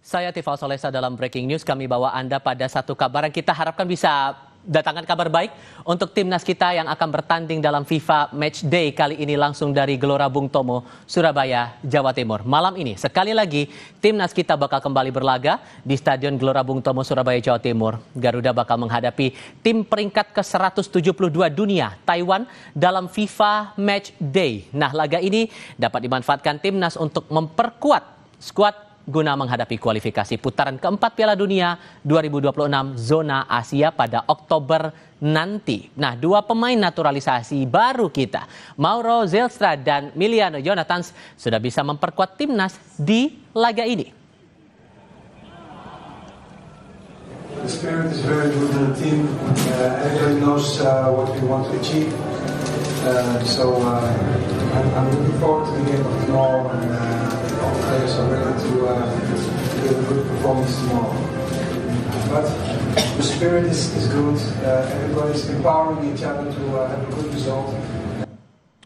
Saya Tifal Solesa dalam Breaking News. Kami bawa Anda pada satu kabar yang kita harapkan bisa datangkan kabar baik untuk timnas kita yang akan bertanding dalam FIFA Match Day kali ini langsung dari Gelora Bung Tomo, Surabaya, Jawa Timur. Malam ini sekali lagi timnas kita bakal kembali berlaga di Stadion Gelora Bung Tomo, Surabaya, Jawa Timur. Garuda bakal menghadapi tim peringkat ke-172 dunia, Taiwan, dalam FIFA Match Day. Nah, laga ini dapat dimanfaatkan timnas untuk memperkuat skuad guna menghadapi kualifikasi putaran keempat Piala Dunia 2026 zona Asia pada Oktober nanti. Nah, dua pemain naturalisasi baru kita, Mauro Zylstra dan Miliano Jonathans, sudah bisa memperkuat timnas di laga ini. The spirit is very good in the team. Everybody knows what we want to achieve. I'm looking forward to the game of tomorrow, and all players are ready to give a good performance tomorrow. But the spirit is good. Everybody's empowering each other to have a good result.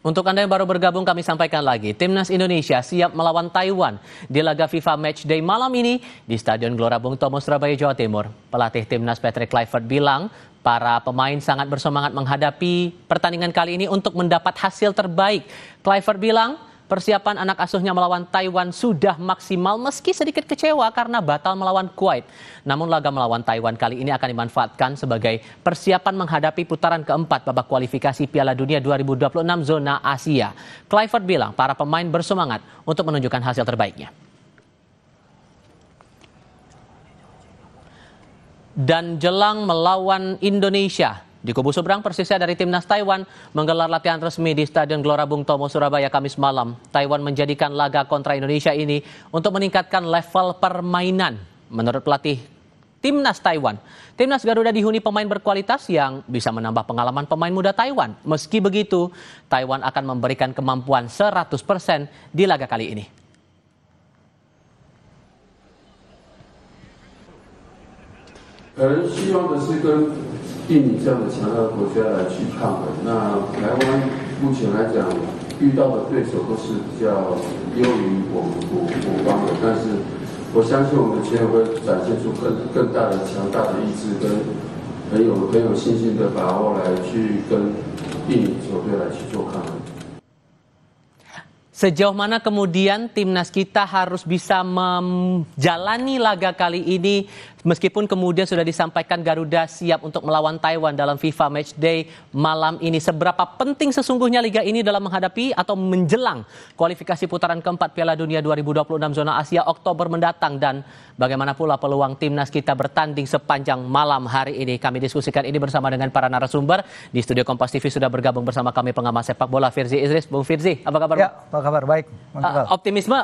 Untuk Anda yang baru bergabung, kami sampaikan lagi, Timnas Indonesia siap melawan Taiwan di laga FIFA Match Day malam ini di Stadion Gelora Bung Tomo, Surabaya, Jawa Timur. Pelatih Timnas Patrick Kluivert bilang, para pemain sangat bersemangat menghadapi pertandingan kali ini untuk mendapat hasil terbaik. Kluivert bilang, persiapan anak asuhnya melawan Taiwan sudah maksimal meski sedikit kecewa karena batal melawan Kuwait. Namun laga melawan Taiwan kali ini akan dimanfaatkan sebagai persiapan menghadapi putaran keempat babak kualifikasi Piala Dunia 2026 zona Asia. Kluivert bilang para pemain bersemangat untuk menunjukkan hasil terbaiknya. Dan jelang melawan Indonesia, di kubu seberang Persisnya dari timnas Taiwan menggelar latihan resmi di Stadion Gelora Bung Tomo, Surabaya, Kamis malam. Taiwan menjadikan laga kontra Indonesia ini untuk meningkatkan level permainan. Menurut pelatih timnas Taiwan, timnas Garuda dihuni pemain berkualitas yang bisa menambah pengalaman pemain muda Taiwan. Meski begitu, Taiwan akan memberikan kemampuan 100% di laga kali ini. 希望的是跟印尼这样的强大的国家来去抗衡。那台湾目前来讲遇到的对手都是比较优于我方的，但是我相信我们的球员会展现出更大的强大的意志跟很有信心的把握来去跟印尼球队来去做抗衡。 Sejauh mana kemudian timnas kita harus bisa menjalani laga kali ini meskipun kemudian sudah disampaikan Garuda siap untuk melawan Taiwan dalam FIFA Match Day malam ini. Seberapa penting sesungguhnya liga ini dalam menghadapi atau menjelang kualifikasi putaran keempat Piala Dunia 2026 zona Asia Oktober mendatang, dan bagaimana pula peluang timnas kita bertanding sepanjang malam hari ini. Kami diskusikan ini bersama dengan para narasumber. Di studio Kompas TV sudah bergabung bersama kami pengamat sepak bola Firzi Idris. Bung Firzi, apa kabar? Ya, kabar baik. Optimisme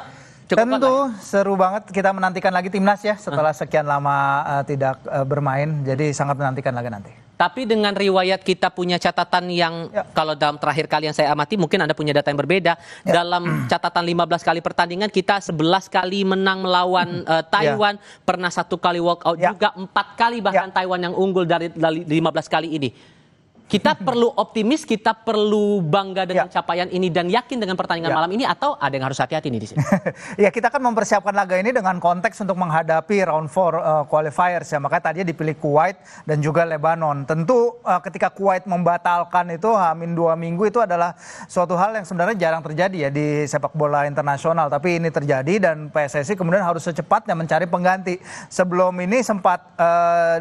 cukup tentu kuat, seru banget, kita menantikan lagi timnas ya setelah sekian lama tidak bermain, jadi sangat menantikan laga nanti. Tapi dengan riwayat kita punya catatan yang kalau dalam terakhir kali yang saya amati, mungkin Anda punya data yang berbeda. Dalam catatan 15 kali pertandingan kita 11 kali menang melawan Taiwan, pernah 1 kali walk out juga, 4 kali bahkan Taiwan yang unggul dari 15 kali ini. Kita perlu optimis, kita perlu bangga dengan capaian ini dan yakin dengan pertandingan malam ini, atau ada yang harus hati-hati nih di sini? Ya, kita kan mempersiapkan laga ini dengan konteks untuk menghadapi round 4 qualifiers ya. Makanya tadinya dipilih Kuwait dan juga Lebanon. Tentu ketika Kuwait membatalkan itu H-2 minggu, itu adalah suatu hal yang sebenarnya jarang terjadi ya di sepak bola internasional. Tapi ini terjadi dan PSSI kemudian harus secepatnya mencari pengganti. Sebelum ini sempat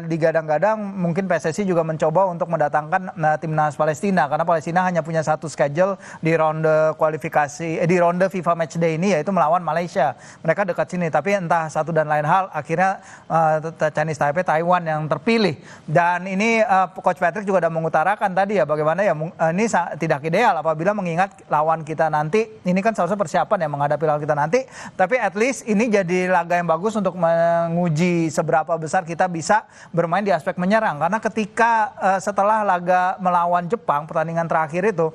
digadang-gadang mungkin PSSI juga mencoba untuk mendatangkan timnas Palestina, karena Palestina hanya punya satu schedule di ronde kualifikasi di ronde FIFA Match Day ini, yaitu melawan Malaysia. Mereka dekat sini, tapi entah satu dan lain hal akhirnya Chinese Taipei, Taiwan yang terpilih. Dan ini Coach Patrick juga sudah mengutarakan tadi ya, bagaimana ya ini tidak ideal apabila mengingat lawan kita nanti. Ini kan seharusnya persiapan ya menghadapi lawan kita nanti, tapi at least ini jadi laga yang bagus untuk menguji seberapa besar kita bisa bermain di aspek menyerang. Karena ketika setelah laga melawan Jepang, pertandingan terakhir itu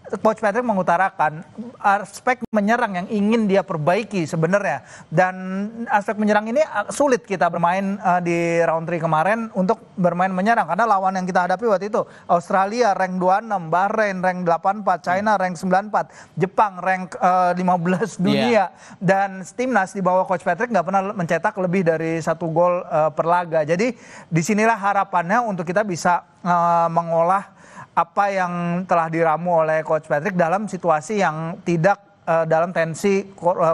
Coach Patrick mengutarakan aspek menyerang yang ingin dia perbaiki sebenarnya, dan aspek menyerang ini sulit kita bermain di round 3 kemarin untuk bermain menyerang karena lawan yang kita hadapi waktu itu Australia rank 26, Bahrain rank 84, China rank 94, Jepang rank 15 dunia, dan timnas di bawah Coach Patrick nggak pernah mencetak lebih dari 1 gol per laga. Jadi disinilah harapannya untuk kita bisa mengolah apa yang telah diramu oleh Coach Patrick dalam situasi yang tidak dalam tensi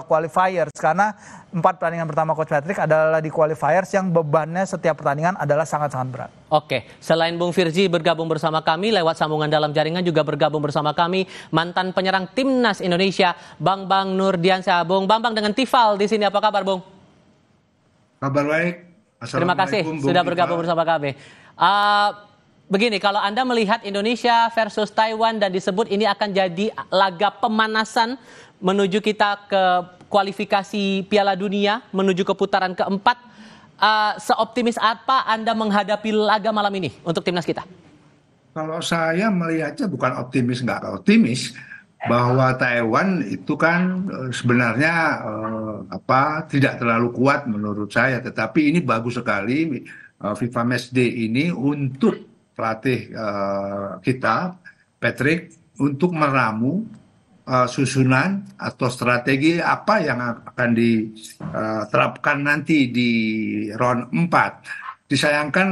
qualifiers, karena 4 pertandingan pertama Coach Patrick adalah di qualifiers yang bebannya setiap pertandingan adalah sangat-sangat berat. Oke, selain Bung Firji bergabung bersama kami lewat sambungan dalam jaringan, juga bergabung bersama kami mantan penyerang timnas Indonesia Bang Nurdiansyah. Bung Bang dengan Tifal di sini, apa kabar Bung? Kabar baik. Terima kasih sudah bergabung bersama kami. Begini, kalau Anda melihat Indonesia versus Taiwan dan disebut ini akan jadi laga pemanasan menuju kita ke kualifikasi Piala Dunia, menuju ke putaran keempat, seoptimis apa Anda menghadapi laga malam ini untuk timnas kita? Kalau saya melihatnya bukan optimis, nggak optimis, bahwa Taiwan itu kan sebenarnya tidak terlalu kuat menurut saya, tetapi ini bagus sekali FIFA Matchday ini untuk pelatih kita, Patrick, untuk meramu susunan atau strategi apa yang akan diterapkan nanti di round 4. Disayangkan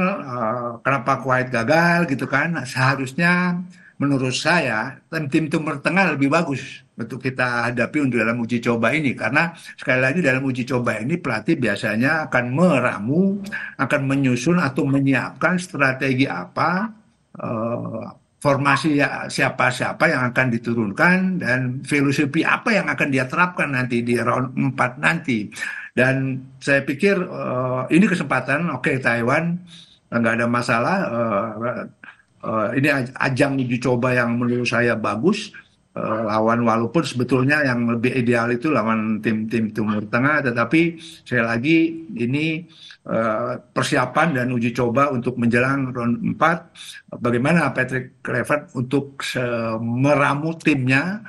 kenapa Kuwait gagal gitu kan. Seharusnya menurut saya tim Timur Tengah lebih bagus untuk kita hadapi untuk dalam uji coba ini, karena sekali lagi dalam uji coba ini pelatih biasanya akan meramu, akan menyusun atau menyiapkan strategi apa, formasi siapa-siapa yang akan diturunkan, dan filosofi apa yang akan dia terapkan nanti di round 4 nanti. Dan saya pikir ini kesempatan, oke, Taiwan nggak ada masalah, ini ajang uji coba yang menurut saya bagus. Lawan walaupun sebetulnya yang lebih ideal itu lawan tim-tim Timur Tengah, tetapi sekali lagi ini persiapan dan uji coba untuk menjelang round 4, bagaimana Patrick Kluivert untuk meramu timnya,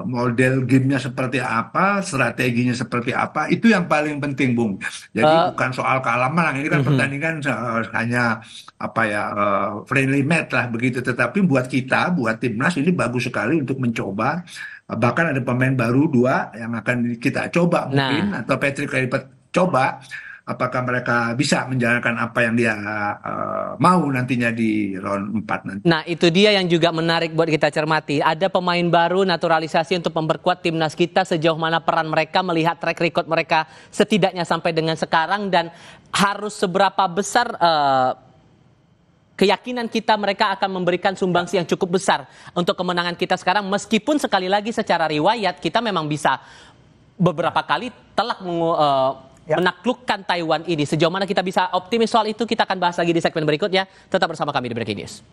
model gamenya seperti apa, strateginya seperti apa, itu yang paling penting, Bung. Jadi bukan soal kalah menang, ini kan pertandingan hanya friendly match lah begitu, tetapi buat kita, buat timnas ini bagus sekali untuk mencoba. Bahkan ada pemain baru 2 yang akan kita coba mungkin, atau Patrick Kluivert coba apakah mereka bisa menjalankan apa yang dia mau nantinya di round 4 nanti. Nah, itu dia yang juga menarik buat kita cermati. Ada pemain baru, naturalisasi untuk memperkuat timnas kita, sejauh mana peran mereka, melihat track record mereka setidaknya sampai dengan sekarang, dan harus seberapa besar keyakinan kita mereka akan memberikan sumbangsi yang cukup besar untuk kemenangan kita sekarang, meskipun sekali lagi secara riwayat kita memang bisa beberapa kali telak menaklukkan Taiwan ini. Sejauh mana kita bisa optimis soal itu, kita akan bahas lagi di segmen berikutnya. Tetap bersama kami di Breaking News.